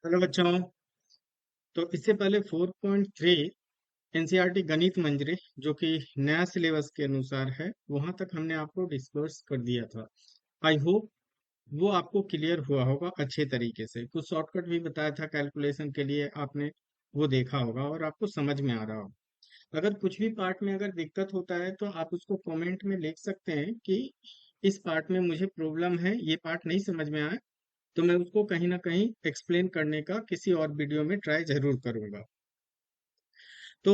Hello बच्चों। तो इससे पहले 4.3 एनसीईआरटी गणित मंजरी जो कि नया सिलेबस के अनुसार है वहां तक हमने आपको डिस्कस कर दिया था। आई होप वो आपको क्लियर हुआ होगा अच्छे तरीके से। कुछ शॉर्टकट भी बताया था कैलकुलेशन के लिए, आपने वो देखा होगा और आपको समझ में आ रहा होगा। अगर कुछ भी पार्ट में अगर दिक्कत होता है तो आप उसको कमेंट में लिख सकते हैं कि इस पार्ट में मुझे प्रॉब्लम है, ये पार्ट नहीं समझ में आया, तो मैं उसको कहीं ना कहीं एक्सप्लेन करने का किसी और वीडियो में ट्राई जरूर करूंगा। तो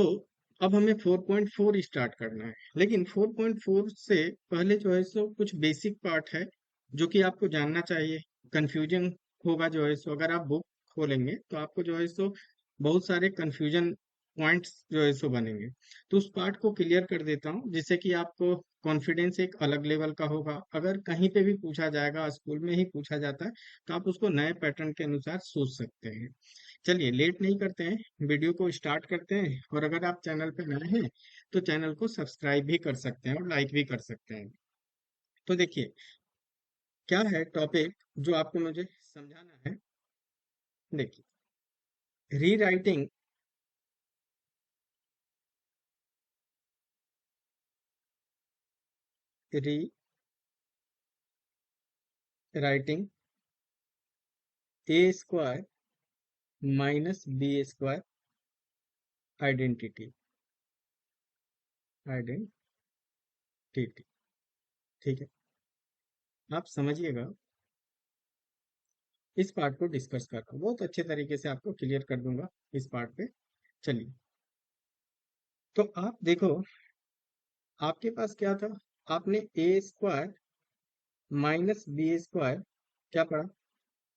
अब हमें 4.4 स्टार्ट करना है, लेकिन 4.4 से पहले जो है सो कुछ बेसिक पार्ट है जो कि आपको जानना चाहिए। कंफ्यूजन होगा जो है सो, अगर आप बुक खोलेंगे तो आपको जो है सो बहुत सारे कंफ्यूजन पॉइंट्स जो है सो बनेंगे। तो उस पार्ट को क्लियर कर देता हूँ जिससे कि आपको कॉन्फिडेंस एक अलग लेवल का होगा। अगर कहीं पे भी पूछा जाएगा, स्कूल में ही पूछा जाता है, तो आप उसको नए पैटर्न के अनुसार सोच सकते हैं। चलिए लेट नहीं करते हैं, वीडियो को स्टार्ट करते हैं। और अगर आप चैनल पे नए हैं तो चैनल को सब्सक्राइब भी कर सकते हैं और लाइक भी कर सकते हैं। तो देखिए क्या है टॉपिक जो आपको मुझे समझाना है। देखिए, rewriting rewriting A square minus B square identity identity. ठीक है, आप समझिएगा। इस पार्ट को डिस्कस कर रहा हूँ, बहुत अच्छे तरीके से आपको क्लियर कर दूंगा इस पार्ट पे। चलिए, तो आप देखो, आपके पास क्या था? आपने A square minus B square क्या पढ़ा?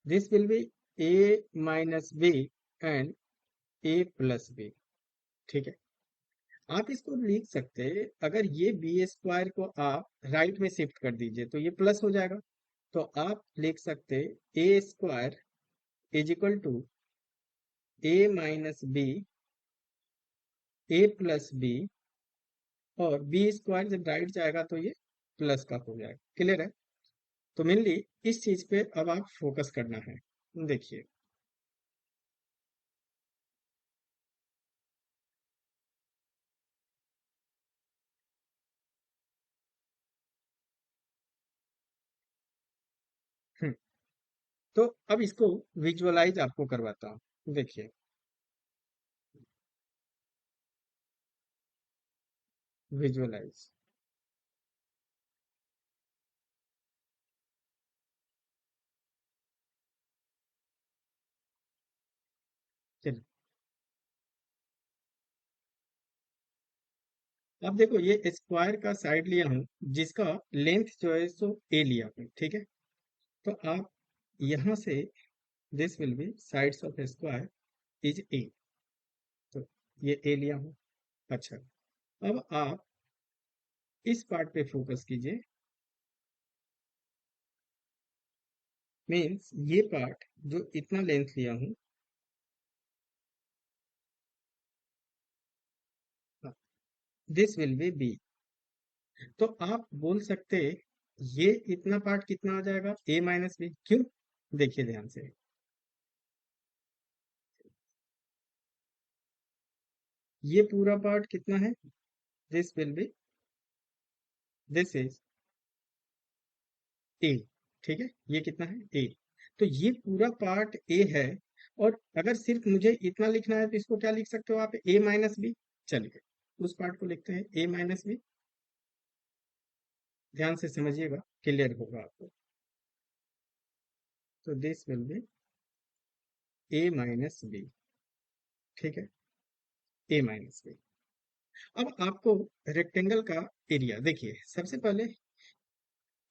This will be A minus B and A plus B. ठीक है, आप इसको लिख सकते हैं, अगर ये बी स्क्वायर को आप राइट में शिफ्ट कर दीजिए तो ये प्लस हो जाएगा। तो आप लिख सकते A square is equal to A minus B A plus B, और बी स्क्वायर जब राइट जाएगा तो ये प्लस का हो जाएगा। क्लियर है? तो मेनली इस चीज पे अब आप फोकस करना है। देखिए, हम्म, तो अब इसको विजुअलाइज आपको करवाता हूँ। देखिए, विजुअलाइज, चलिए। अब देखो, ये स्क्वायर का साइड लिया हूँ जिसका लेंथ जो है सो ए लिया हूँ। ठीक है, तो आप यहां से this will B sides of square is A, तो ये ए लिया हूँ। अच्छा, अब आप इस पार्ट पे फोकस कीजिए। मीन्स ये पार्ट जो इतना लेंथ लिया हूँ, दिस विल बी बी। तो आप बोल सकते, ये इतना पार्ट कितना आ जाएगा? ए माइनस बी। क्यों? देखिए ध्यान से, ये पूरा पार्ट कितना है? This will B, this is ए। ठीक है, ये कितना है? ए। तो ये पूरा पार्ट ए है। और अगर सिर्फ मुझे इतना लिखना है तो इसको क्या लिख सकते हो आप? ए माइनस बी। चलिए, उस पार्ट को लिखते हैं ए माइनस बी। ध्यान से समझिएगा, क्लियर होगा आपको। तो this will be A minus B. ठीक है, ए माइनस बी। अब आपको रेक्टेंगल का एरिया देखिए। सबसे पहले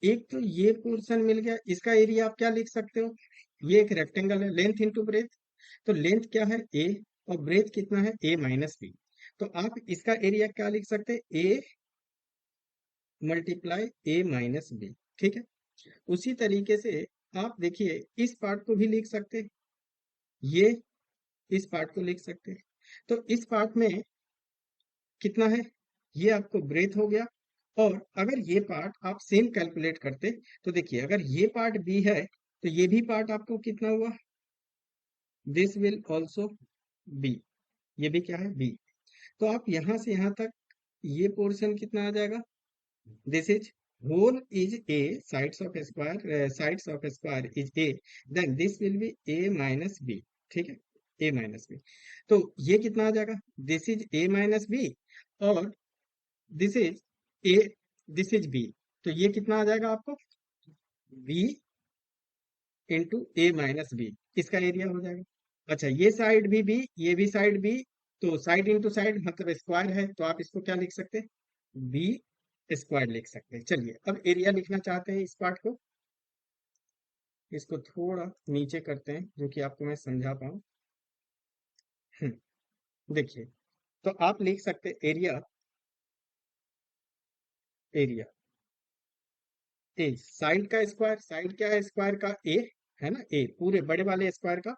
एक तो ये पोर्शन मिल गया, इसका एरिया आप क्या लिख सकते हो? ये एक रेक्टेंगल है, लेंथ इंटू ब्रेथ। तो लेंथ क्या है? ए, और ब्रेथ कितना है? ए माइनस बी। तो आप इसका एरिया क्या लिख सकते हैं? A multiply A minus B. ठीक है, उसी तरीके से आप देखिए इस पार्ट को भी लिख सकते हैं, ये इस पार्ट को लिख सकते हैं। तो इस पार्ट में कितना है? ये आपको ब्रेथ हो गया। और अगर ये पार्ट आप सेम कैलकुलेट करते तो देखिए, अगर ये पार्ट बी है तो ये भी पार्ट आपको कितना हुआ? दिस विल ऑल्सो बी, ये भी क्या है, बी। तो आप यहां से यहां तक ये पोर्शन कितना आ जाएगा, this is whole is A, sides of square is A, then this will be A minus B, ठीक है, ए माइनस बी। तो ये कितना आ जाएगा, this is A minus B, और this is A, this is B. तो ये कितना आ जाएगा आपको, B into A minus B, इसका एरिया हो जाएगा। अच्छा, ये साइड भी बी, ये भी साइड बी, तो साइड इंटू साइड मतलब स्क्वायर है, तो आप इसको क्या लिख सकते हैं, बी स्क्वायर लिख सकते हैं। चलिए अब एरिया लिखना चाहते हैं इस पार्ट को, इसको थोड़ा नीचे करते हैं जो कि आपको मैं समझा पाऊँ। देखिए, तो आप लिख सकते हैं एरिया, एरिया ए साइड का स्क्वायर, साइड क्या है स्क्वायर का, ए है ना, ए पूरे बड़े वाले स्क्वायर का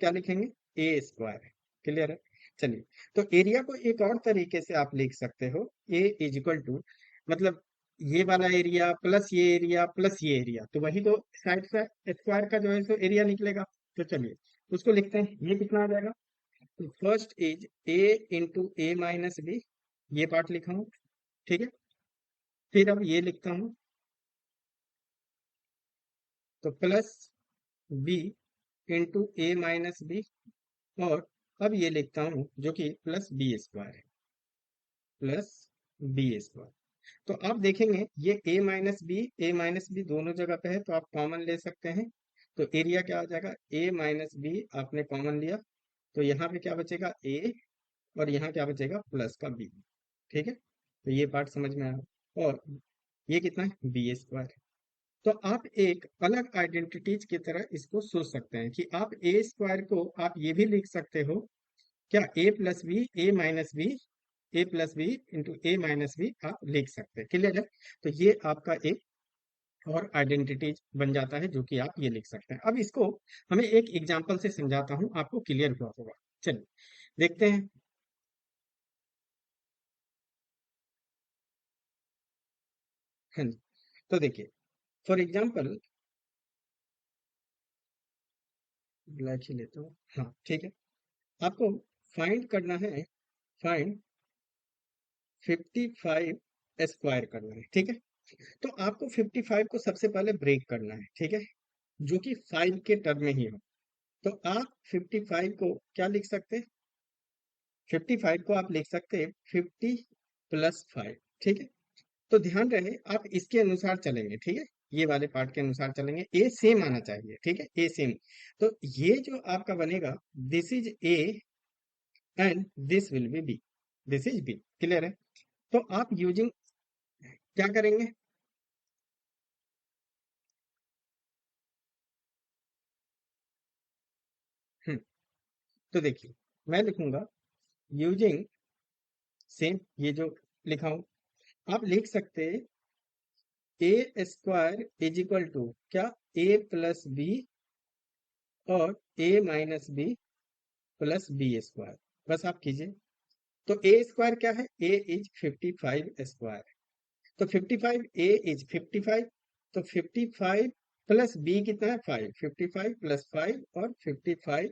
क्या लिखेंगे, ए स्क्वायर। क्लियर है। चलिए, तो एरिया को एक और तरीके से आप लिख सकते हो, ए इज इक्वल टू, मतलब ये वाला एरिया प्लस ये एरिया प्लस ये एरिया, तो वही तो साइड का स्क्वायर का जो है सो एरिया निकलेगा। तो चलिए उसको लिखते हैं, ये कितना आ जाएगा, तो first is A into A minus B, ये पार्ट लिखा हूँ, ठीक है। फिर अब ये लिखता हूँ, तो plus B into A minus B, और अब ये लिखता हूं जो कि प्लस बी स्क्वायर है, प्लस बी स्क्वायर। तो आप देखेंगे ये ए माइनस बी दोनों जगह पे है, तो आप कॉमन ले सकते हैं। तो एरिया क्या हो जाएगा, ए माइनस बी आपने कॉमन लिया, तो यहाँ पे क्या बचेगा, ए, और यहाँ क्या बचेगा, प्लस का बी, ठीक है। तो ये पार्ट समझ में आया, और ये कितना है, बी स्क्वायर। तो आप एक अलग आइडेंटिटीज की तरह इसको सोच सकते हैं कि आप ए स्क्वायर को आप ये भी लिख सकते हो, क्या, A plus B A minus B, A plus B into A minus B आप लिख सकते हैं। क्लियर है। तो ये आपका एक और आइडेंटिटीज बन जाता है जो कि आप ये लिख सकते हैं। अब इसको हमें एक एग्जांपल से समझाता हूं, आपको क्लियर हुआ होगा। चलिए देखते हैं। हाँ जी, तो देखिए, फॉर एग्जाम्पल ब्लैक ही लेता हूँ, हाँ ठीक है। आपको फाइंड करना है, फाइंड 55 स्क्वायर करना है, ठीक है। तो आपको 55 को सबसे पहले ब्रेक करना है, ठीक है, जो कि 5 के टर्म में ही हो। तो आप 55 को क्या लिख सकते हैं, 55 को आप लिख सकते हैं 50 + 5, ठीक है। तो ध्यान रहे आप इसके अनुसार चलेंगे, ठीक है, ये वाले पार्ट के अनुसार चलेंगे, ए सेम आना चाहिए, ठीक है, ए सेम। तो ये जो आपका बनेगा, this is A and this will be B, this is B. Clear है। तो आप यूजिंग क्या करेंगे, हम्म, तो देखिए मैं लिखूंगा यूजिंग सेम, ये जो लिखा हूं, आप लिख सकते हैं A square is equal to क्या, ए प्लस बी और A minus B plus B square. बस आप कीजिए। तो ए स्क्वायर क्या है, ए इज 55 स्क्वायर, तो 55 ए इज 55, तो 55 प्लस बी कितना है, 5, 55 + 5 और 55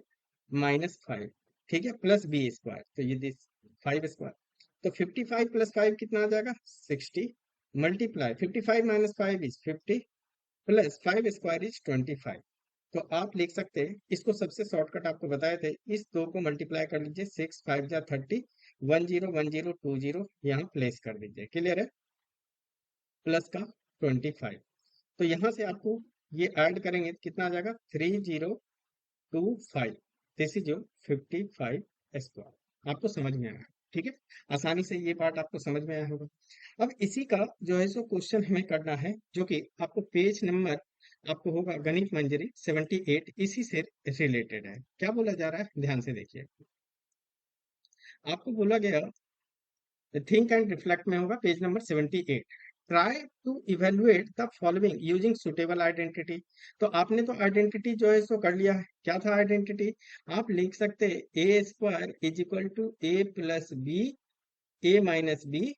- 5, ठीक है, प्लस बी स्क्वायर, तो ये दिस 5 स्क्वायर। तो 55 + 5 कितना आ जाएगा, 60, multiply 55 - 5 is 50, plus 5 square is 25। तो आप लिख सकते हैं, इसको सबसे शॉर्टकट आपको बताए थे, इस दो को मल्टीप्लाई कर लीजिए, 6 5 जा 30, 10 10 20 यहाँ प्लेस कर दीजिए। क्लियर है, प्लस का 25। तो यहाँ से आपको ये ऐड करेंगे तो कितना आ जाएगा, 3025, दिस इज योर 55 स्क्वायर। आपको समझ में आया, ठीक है, आसानी से ये पार्ट आपको समझ में आया होगा। अब इसी का जो है सो क्वेश्चन हमें करना है, जो कि आपको पेज नंबर आपको होगा गणित मंजरी 78, इसी से रिलेटेड है। क्या बोला जा रहा है, ध्यान से देखिए। आपको बोला गया, थिंक एंड रिफ्लेक्ट में होगा page number 78, try to evaluate the following using suitable identity. तो आपने तो आइडेंटिटी जो है सो कर लिया है, क्या था आइडेंटिटी, आप लिख सकते हैं A square is equal to A plus B, A minus B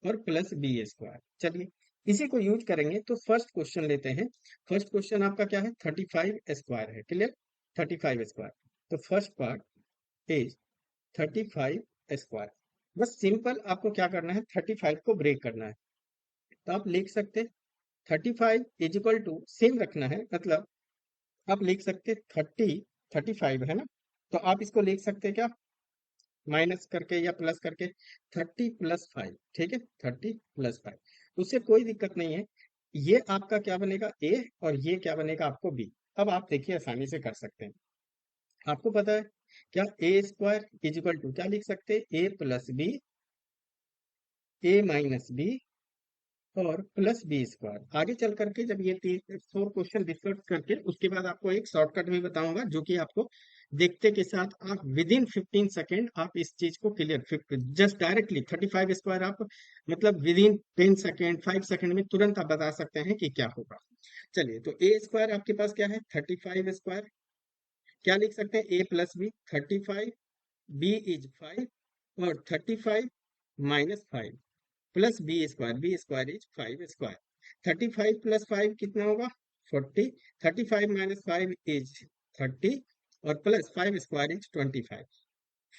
और प्लस बी स्क्वायर। चलिए इसी को यूज करेंगे, तो फर्स्ट क्वेश्चन लेते हैं। फर्स्ट क्वेश्चन आपका क्या है, 35 स्क्वायर है। Clear, 35 square. तो फर्स्ट पार्ट इज 35 स्क्वायर। बस सिंपल आपको क्या करना है, 35 को ब्रेक करना है। तो आप लिख सकते 35 इज इक्वल टू सेम रखना है, मतलब आप लिख सकते 35 है ना, तो आप इसको लिख सकते क्या, माइनस करके या प्लस करके, 30 + 5, ठीक है, 30 + 5, उससे कोई दिक्कत नहीं है। ये आपका क्या बनेगा ए, और ये क्या बनेगा आपको बी। अब आप देखिए आसानी से कर सकते हैं, आपको पता है क्या, A² इज इक्वल टू क्या लिख सकते हैं, A+B, A-B और +B²। आगे चल करके जब ये 4 क्वेश्चन डिस्कस करके उसके बाद आपको एक शॉर्टकट भी बताऊंगा, जो कि आपको देखते के साथ आप विद इन 15 सेकेंड आप इस चीज को क्लियर, जस्ट डायरेक्टली 35 स्क्वायर आप मतलब विद इन 10 सेकेंड 5 सेकेंड में तुरंत आप बता सकते हैं कि क्या होगा। चलिए, तो A² आपके पास क्या है, 35 स्क्वायर, क्या लिख सकते हैं, A+B 35, B = 5 और 35 - 5 +B², B² इज 5 स्क्वायर। 35 + 5 कितना होगा, 40, 35 - 5 इज 30 और +5² इज 25।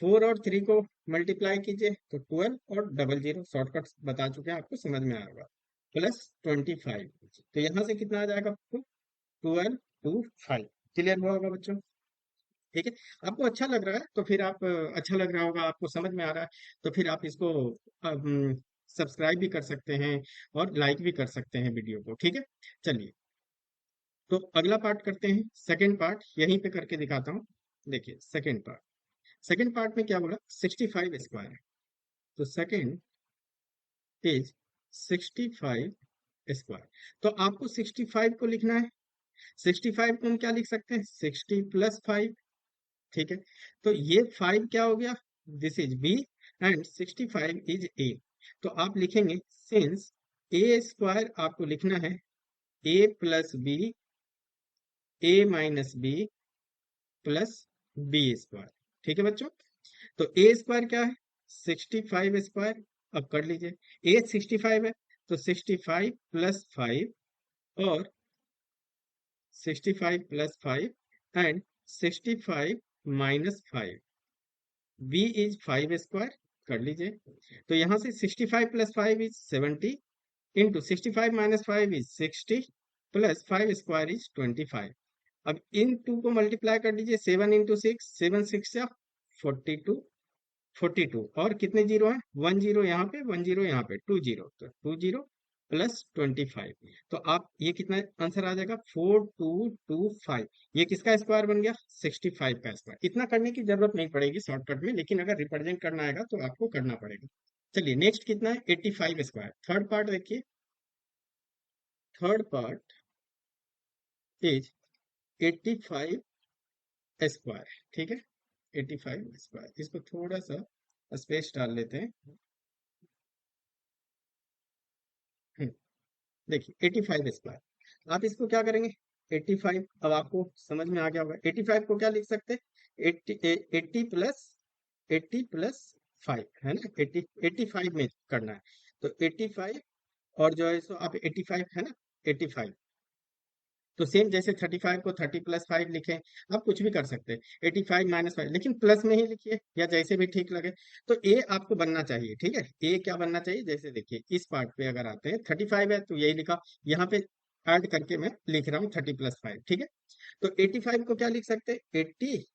4 और 3 को मल्टीप्लाई कीजिए तो 12 और डबल जीरो, शॉर्टकट बता चुके हैं आपको, समझ में आएगा, +25। तो यहाँ से कितना आ जाएगा आपको, 12 2 5। क्लियर हुआ होगा बच्चों, ठीक है। आपको अच्छा लग रहा है तो फिर आप अच्छा लग रहा होगा, आपको समझ में आ रहा है, तो फिर आप इसको सब्सक्राइब भी कर सकते हैं और लाइक भी कर सकते हैं वीडियो को, ठीक है। चलिए, तो अगला पार्ट करते हैं, सेकंड पार्ट यहीं पे करके दिखाता हूँ। देखिए सेकंड पार्ट में क्या बोला, 65 स्क्वायर। तो सेकंड इज 65 स्क्वायर। तो आपको 65 को लिखना है, 65 को हम क्या लिख सकते हैं, 60 + 5, ठीक है। तो ये 5 क्या हो गया, this is B and 65 is A. तो आप लिखेंगे सिंस A² आपको लिखना है A+B, A-B +B², ठीक है बच्चों। तो A² क्या है, 65 स्क्वायर। अब कर लीजिए, A 65 है तो 65 + 5 और 65 + 5 एंड 65 - 5, b इज 5 स्क्वायर, कर लीजिए। तो यहाँ से 65 + 5 is 70 into 65 - 5 is 60 plus 5² is 25। अब इन टू को मल्टीप्लाई कर लीजिए, 7 इंटू 6, 7 6 या 42, 42 और कितने जीरो है, 1 जीरो यहाँ पे, 1 जीरो यहाँ पे, 2 जीरो, तो 2 जीरो +25। तो आप ये कितना आंसर आ जाएगा, 4225। ये किसका स्क्वायर बन गया, 65 का स्क्वायर। इतना करने की जरूरत नहीं पड़ेगी शॉर्टकट में, लेकिन अगर रिप्रेजेंट करना आएगा तो आपको करना पड़ेगा। चलिए नेक्स्ट कितना है, 85 स्क्वायर। थर्ड पार्ट देखिए, थर्ड पार्ट इज 85 स्क्वायर, ठीक है, 85 स्क्वायर। इसको थोड़ा सा स्पेस डाल लेते हैं। देखिए 85 स्क्वायर, आप इसको क्या करेंगे, 85, अब आपको समझ में आ गया होगा, 85 को क्या लिख सकते हैं, 80 + 5 है ना, 85 में करना है। तो 85 और जो है सो आप 85 है ना, 85, तो सेम जैसे 35 को 30 + 5 लिखे, आप कुछ भी कर सकते हैं, 85 - 5, लेकिन प्लस में ही लिखिए या जैसे भी ठीक लगे। तो ए आपको बनना चाहिए, ठीक है, ए क्या बनना चाहिए, जैसे देखिए इस पार्ट पे अगर आते हैं, 35 है तो यही लिखा, यहाँ पे ऐड करके मैं लिख रहा हूँ 30 + 5, ठीक है। तो 85 को क्या लिख सकते हैं, 80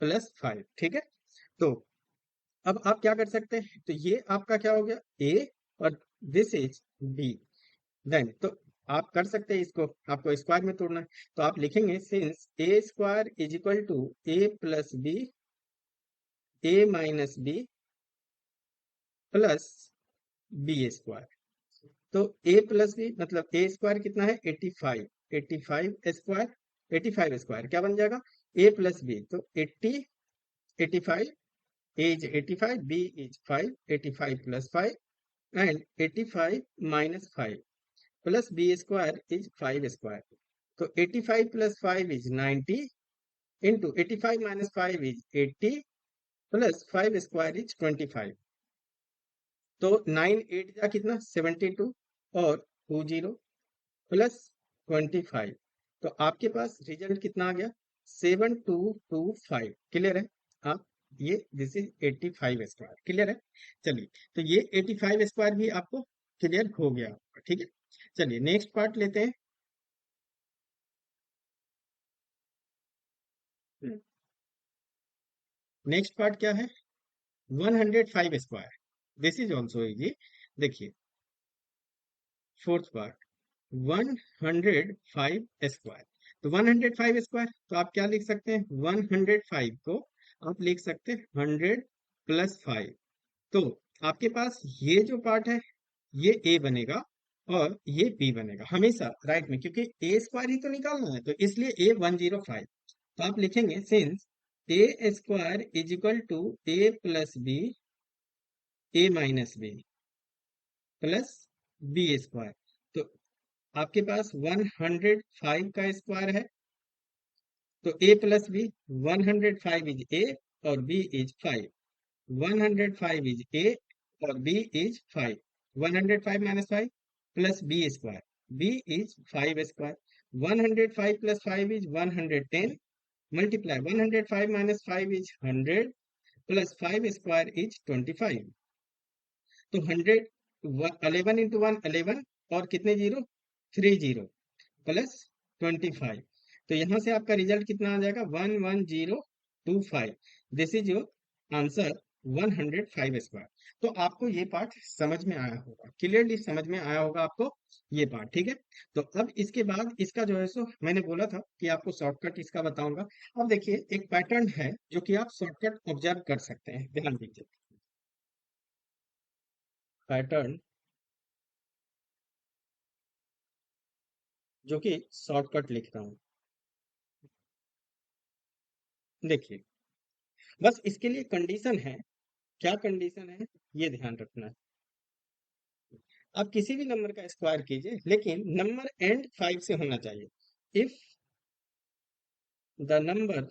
+ 5, ठीक है। तो अब आप क्या कर सकते हैं, तो ये आपका क्या हो गया, ए और दिस इज बी। देन तो आप कर सकते हैं इसको, आपको स्क्वायर में तोड़ना है, तो आप लिखेंगे since A² is equal to A+B, A-B +B²। तो A+B मतलब A² कितना है, 85, 85 स्क्वायर, 85 स्क्वायर क्या बन जाएगा, A+B, तो 80, 85, A is 85, B is 5, 85 + 5 and 85 - 5 +B² is 5 square. तो 85 + 5 is 90 into 85 - 5 is 80 plus 5² is 25। तो 9 8 जा कितना, 72 और 2 जीरो प्लस 25। तो आपके पास रिजल्ट कितना आ गया, 7225। क्लियर है? आप ये दिस इज 85 स्क्वायर। क्लियर है? चलिए, तो ये 85 स्क्वायर भी आपको क्लियर हो गया होगा, ठीक है। चलिए नेक्स्ट पार्ट लेते हैं। नेक्स्ट पार्ट क्या है? 105 square. This is also easy. देखिए फोर्थ पार्ट, 105 स्क्वायर। तो 105 स्क्वायर, तो आप क्या लिख सकते हैं? 105 को आप लिख सकते हैं 100 + 5। तो आपके पास ये जो पार्ट है ये ए बनेगा और ये बी बनेगा हमेशा राइट में, क्योंकि ए स्क्वायर ही तो निकालना है, तो इसलिए ए 105। तो आप लिखेंगे since A square is equal to A plus B, A minus B plus B square. तो आपके पास 105 का स्क्वायर है, तो A plus B, 105 is A और बी इज 5। 105 इज ए और B is 5। 105 minus 5 plus B square, B is 5 square. 105 plus 5 is 110, multiply 105 minus 5 is 100 plus 5 square is 25। तो 100, 11 into 1 11, और कितने जीरो? 3 zero plus 25। तो यहां से आपका रिजल्ट कितना आ जाएगा? 11025। This is your answer, 105 square. तो आपको ये पार्ट समझ में आया होगा, क्लियरली समझ में आया होगा आपको ये पार्ट, ठीक है। तो अब इसके बाद इसका जो है सो मैंने बोला था कि आपको शॉर्टकट इसका बताऊंगा। अब देखिए एक पैटर्न है जो कि आप शॉर्टकट ऑब्जर्व कर सकते हैं, ध्यान दीजिए। पैटर्न जो कि शॉर्टकट लिख रहा हूं, देखिए बस इसके लिए कंडीशन है। क्या कंडीशन है ये ध्यान रखना है। आप किसी भी नंबर का स्क्वायर कीजिए लेकिन नंबर एंड 5 से होना चाहिए। If the number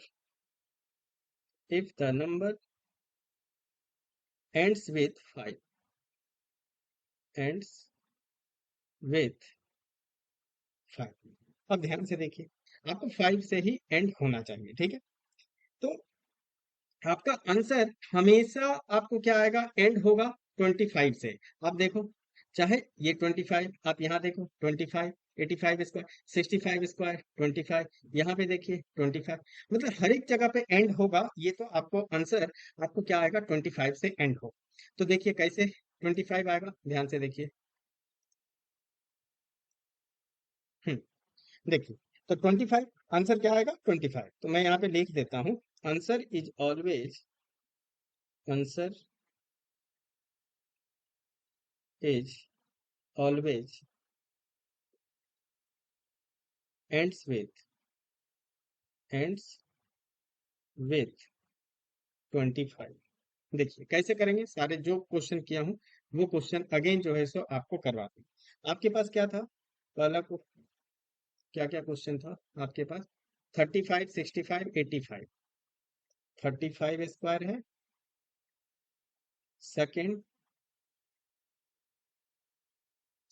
if the number ends with 5, ends with 5। अब ध्यान से देखिए, आपको 5 से ही एंड होना चाहिए, ठीक है। तो आपका आंसर हमेशा आपको क्या आएगा? एंड होगा 25 से। आप देखो, चाहे ये 25, आप यहाँ देखो 25, 85 स्क्वायर, 65 स्क्वायर, 25, यहाँ पे देखिए 25, मतलब हर एक जगह पे एंड होगा। ये तो आपको आंसर आपको क्या आएगा? 25 से एंड हो। तो देखिए कैसे 25 आएगा, ध्यान से देखिए। देखिए, तो 25 आंसर क्या आएगा? 25। तो मैं यहाँ पे लिख देता हूँ, answer is always, answer is always ends with ends with 25। देखिए कैसे करेंगे, सारे जो क्वेश्चन किया हूं वो क्वेश्चन अगेन जो है सो आपको करवा दूं। आपके पास क्या था? पहला को क्या क्या क्वेश्चन था आपके पास? 35, 65, 85। 35 स्क्वायर है। सेकंड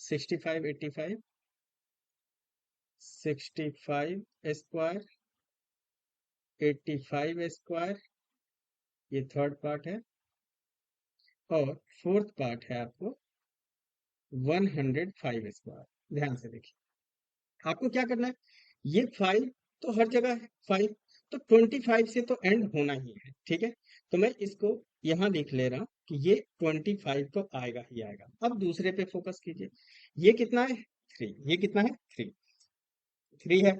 65, 85। 65 स्क्वायर, 85 स्क्वायर, ये थर्ड पार्ट है। और फोर्थ पार्ट है आपको 105 स्क्वायर। ध्यान से देखिए, आपको क्या करना है? ये 5 तो हर जगह है 5, तो 25 से तो एंड होना ही है, ठीक है। तो मैं इसको यहां लिख ले रहा हूं कि ये 25 तो आएगा ही आएगा। अब दूसरे पे फोकस कीजिए। ये कितना है? 3। ये कितना है? 3। 3 है।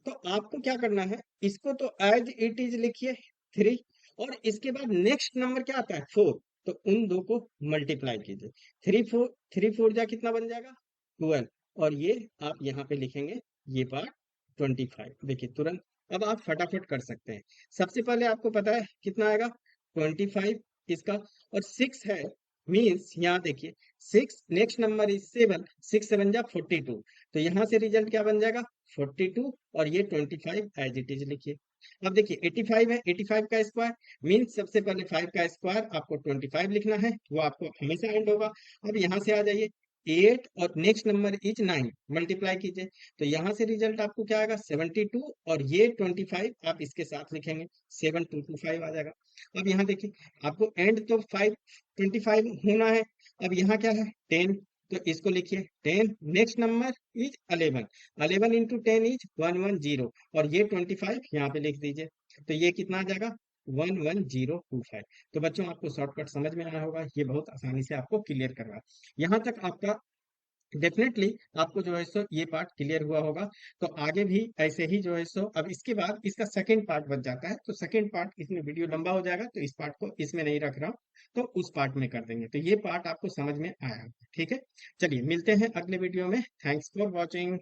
तो आपको क्या करना है? इसको तो एज इट इज लिखिए 3, और इसके बाद नेक्स्ट नंबर क्या आता है? 4। तो उन दो को मल्टीप्लाई कीजिए। 3 4 जा कितना बन जाएगा? 12। और ये आप यहाँ पे लिखेंगे ये पार्ट 25। देखिए तुरंत अब आप फटाफट कर सकते हैं। सबसे पहले आपको पता है कितना आएगा? 25 इसका, और 6 है, मीन्स यहाँ देखिए 6, नेक्स्ट नंबर इज 7, 6 7 जा 42। तो यहाँ से रिजल्ट क्या बन जाएगा? 42, और ये 25 एज इट इज लिखिए। अब देखिए 85 है, 85 का स्क्वायर, मीन्स सबसे पहले 5 का स्क्वायर आपको 25 लिखना है, वो आपको हमेशा एंड होगा। अब यहाँ से आ जाइए, 8 और नेक्स्ट नंबर इज 9, मल्टीप्लाई कीजिए। तो यहाँ से रिजल्ट आपको क्या आएगा 72, और ये 25 आप इसके साथ लिखेंगे, 7225 आ जाएगा। अब यहाँ देखिए, आपको एंड तो 525 होना है। अब यहाँ क्या है 10, तो इसको लिखिए 10, next number is 11, 11 into 10 is 110, और ये 25 यहाँ पे लिख दीजिए। तो ये कितना आ जाएगा 11025। तो बच्चों आपको शॉर्टकट समझ में आया होगा, ये बहुत आसानी से आपको क्लियर करवा। यहाँ तक आपका डेफिनेटली आपको जो है सो ये पार्ट क्लियर हुआ होगा। तो आगे भी ऐसे ही जो है सो, अब इसके बाद इसका सेकंड पार्ट बच जाता है, तो सेकंड पार्ट, इसमें वीडियो लंबा हो जाएगा तो इस पार्ट को इसमें नहीं रख रहा हूँ, तो उस पार्ट में कर देंगे। तो ये पार्ट आपको समझ में आया, ठीक है। चलिए मिलते हैं अगले वीडियो में। Thanks for watching.